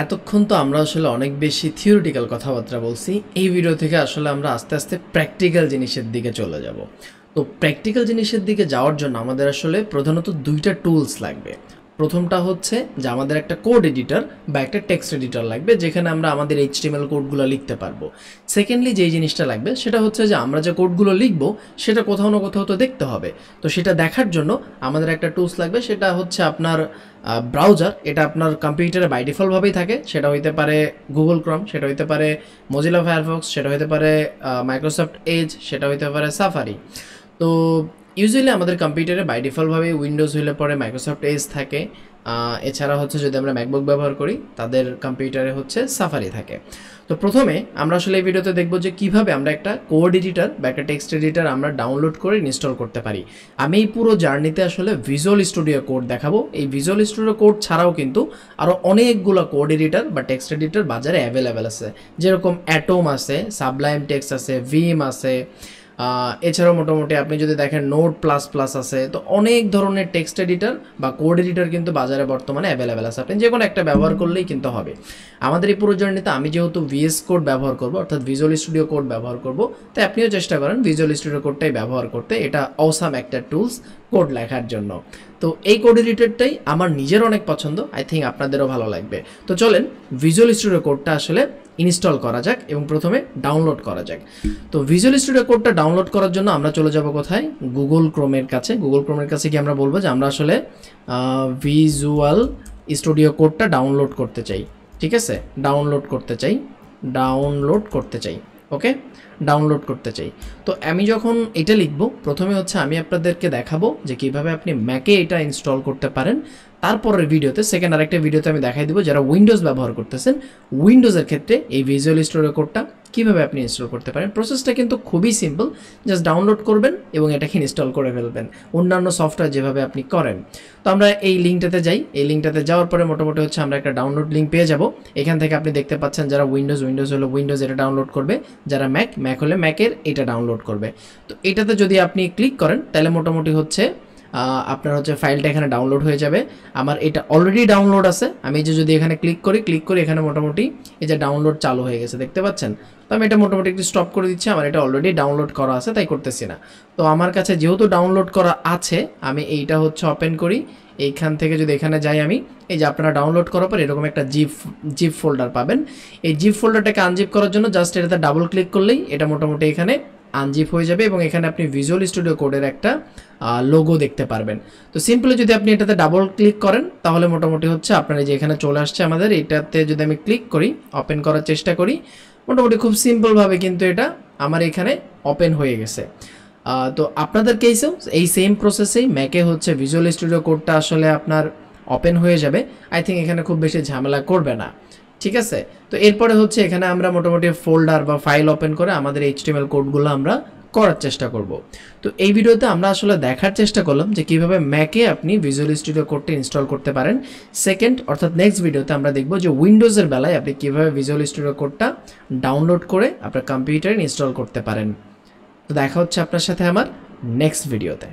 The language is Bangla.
এতক্ষণ তো আমরা আসলে অনেক বেশি থিওরিটিক্যাল কথাবার্তা বলছি। এই ভিডিও থেকে আসলে আমরা আস্তে আস্তে প্র্যাকটিক্যাল জিনিসের দিকে চলে যাব। তো প্র্যাকটিক্যাল জিনিসের দিকে যাওয়ার জন্য আমাদের আসলে প্রধানত দুইটা টুলস লাগবে। প্রথমটা হচ্ছে যে আমাদের একটা কোড এডিটর বা একটা টেক্সট এডিটর লাগবে, যেখানে আমরা আমাদের HTML কোডগুলো লিখতে পারবো। সেকেন্ডলি যেই জিনিসটা লাগবে সেটা হচ্ছে যে আমরা যে কোডগুলো লিখবো সেটা কোথাও না কোথাও তো দেখতে হবে। তো সেটা দেখার জন্য আমাদের একটা টুলস লাগবে, সেটা হচ্ছে আপনার ব্রাউজার। এটা আপনার কম্পিউটারে বাই ডিফল্টভাবেই থাকে। সেটা হইতে পারে গুগল ক্রোম, সেটা হইতে পারে মজিলা ফায়ারফক্স, সেটা হইতে পারে মাইক্রোসফট এজ, সেটা হইতে পারে সাফারি। তো ইউজুয়ালি আমাদের কম্পিউটারে বাই ডিফল্টভাবে উইন্ডোজ হলে পরে মাইক্রোসফট এজ থাকে। এছাড়া হচ্ছে যদি আমরা ম্যাকবুক ব্যবহার করি তাদের কম্পিউটারে হচ্ছে সাফারি থাকে। তো প্রথমে আমরা আসলে এই ভিডিওতে দেখব যে কীভাবে আমরা একটা কোড এডিটর বা একটা টেক্সট এডিটর আমরা ডাউনলোড করে ইনস্টল করতে পারি। আমি এই পুরো জার্নিতে আসলে ভিজুয়াল স্টুডিও কোড দেখাবো। এই ভিজুয়াল স্টুডিও কোড ছাড়াও কিন্তু আরও অনেকগুলো কোড এডিটর বা টেক্সট এডিটর বাজারে অ্যাভেলেবেল আছে, যেরকম অ্যাটম আছে, সাবলাইম টেক্সট আছে, ভিম আছে। এছাড়াও মোটামুটি আপনি যদি দেখেন নোট প্লাস প্লাস আছে। তো অনেক ধরনের টেক্সট এডিটর বা কোড এডিটর কিন্তু বাজারে বর্তমানে অ্যাভেলেবেল আছে। আপনি যে কোনো একটা ব্যবহার করলেই কিন্তু হবে। আমাদের এই পুরো জার্নিতে আমি যেহেতু VS কোড ব্যবহার করব, অর্থাৎ ভিজুয়াল স্টুডিও কোড ব্যবহার করব, তাই আপনিও চেষ্টা করেন ভিজুয়াল স্টুডিও কোডটাই ব্যবহার করতে। এটা অসাম একটা টুলস কোড লেখার জন্য। তো এই কোড এডিটরটাই আমার নিজের অনেক পছন্দ, আই থিঙ্ক আপনাদেরও ভালো লাগবে। তো চলেন ভিজুয়াল স্টুডিও কোডটা আসলে ইনস্টল করা যাক এবং প্রথমে ডাউনলোড করা যাক। তো ভিজুয়াল স্টুডিও কোডটা ডাউনলোড করার জন্য আমরা চলে যাব কোথায়? গুগল ক্রোমের কাছে। গুগল ক্রোমের কাছে গিয়ে আমরা বলবো যে আমরা আসলে ভিজুয়াল স্টুডিও কোডটা ডাউনলোড করতে চাই। ঠিক আছে, ডাউনলোড করতে চাই। ওকে, ডাউনলোড করতে চাই। তো আমি যখন এটা লিখব, প্রথমে হচ্ছে আমি আপনাদেরকে দেখাবো যে কীভাবে আপনি ম্যাকে এটা ইনস্টল করতে পারেন। তারপরের ভিডিওতে, সেকেন্ড আরেকটা ভিডিওতে আমি দেখাই দেবো যারা উইন্ডোজ ব্যবহার করতেছেন, উইন্ডোজের ক্ষেত্রে এই ভিজুয়াল স্টুডিও কোডটা কীভাবে আপনি ইনস্টল করতে পারেন। প্রসেসটা কিন্তু খুবই সিম্পল, জাস্ট ডাউনলোড করবেন এবং এটাকে ইনস্টল করে ফেলবেন অন্যান্য সফটওয়্যার যেভাবে আপনি করেন। তো আমরা এই লিঙ্কটাতে যাই। এই লিঙ্কটাতে যাওয়ার পরে মোটামুটি হচ্ছে আমরা একটা ডাউনলোড লিঙ্ক পেয়ে যাব। এখান থেকে আপনি দেখতে পাচ্ছেন যারা উইন্ডোজ হলো উইন্ডোজ এটা ডাউনলোড করবে, যারা ম্যাক হলে ম্যাকের এটা ডাউনলোড করবে। তো এটাতে যদি আপনি ক্লিক করেন তাহলে মোটামুটি হচ্ছে আপনার হচ্ছে ফাইলটা এখানে ডাউনলোড হয়ে যাবে। আমার এটা অলরেডি ডাউনলোড আছে। আমি যে যদি এখানে ক্লিক করি এখানে মোটামুটি এই যে ডাউনলোড চালু হয়ে গেছে, দেখতে পাচ্ছেন। তো আমি এটা মোটামুটি একটু স্টপ করে দিচ্ছি, আমার এটা অলরেডি ডাউনলোড করা আছে তাই করতেছি না। তো আমার কাছে যেহেতু ডাউনলোড করা আছে, আমি এইটা হচ্ছে ওপেন করি। এইখান থেকে যদি এখানে যাই আমি, এই যে আপনারা ডাউনলোড করার পর এরকম একটা জিপ ফোল্ডার পাবেন। এই জিপ ফোল্ডারটাকে আনজিপ করার জন্য জাস্ট এটাতে ডাবল ক্লিক করলেই এটা মোটামুটি এখানে আনজিপ হয়ে যাবে এবং এখানে আপনি ভিজুয়াল স্টুডিও কোডের একটা লোগো দেখতে পারবেন। তো সিম্পলি যদি আপনি এটাতে ডাবল ক্লিক করেন তাহলে মোটামুটি হচ্ছে আপনার এই যে এখানে চলে আসছে আমাদের। এটাতে যদি আমি ক্লিক করি, ওপেন করার চেষ্টা করি, মোটামুটি খুব সিম্পলভাবে কিন্তু এটা আমার এখানে ওপেন হয়ে গেছে। তো আপনাদের কেসেও এই সেম প্রসেসেই ম্যাকে হচ্ছে ভিজুয়াল স্টুডিও কোডটা আসলে আপনার ওপেন হয়ে যাবে। আই থিঙ্ক এখানে খুব বেশি ঝামেলা করবে না। ঠিক আছে, তো এরপরে হচ্ছে এখানে আমরা মোটামুটি ফোল্ডার বা ফাইল ওপেন করে আমাদের HTML কোডগুলো আমরা করার চেষ্টা করব। তো এই ভিডিওতে আমরা আসলে দেখার চেষ্টা করলাম যে কীভাবে ম্যাকে আপনি ভিজুয়াল স্টুডিও কোডটা ইনস্টল করতে পারেন। সেকেন্ড অর্থাৎ নেক্সট ভিডিওতে আমরা দেখব যে উইন্ডোজের বেলায় আপনি কীভাবে ভিজুয়াল স্টুডিও কোডটা ডাউনলোড করে আপনার কম্পিউটারে ইনস্টল করতে পারেন। তো দেখা হচ্ছে আপনার সাথে আমার নেক্সট ভিডিওতে।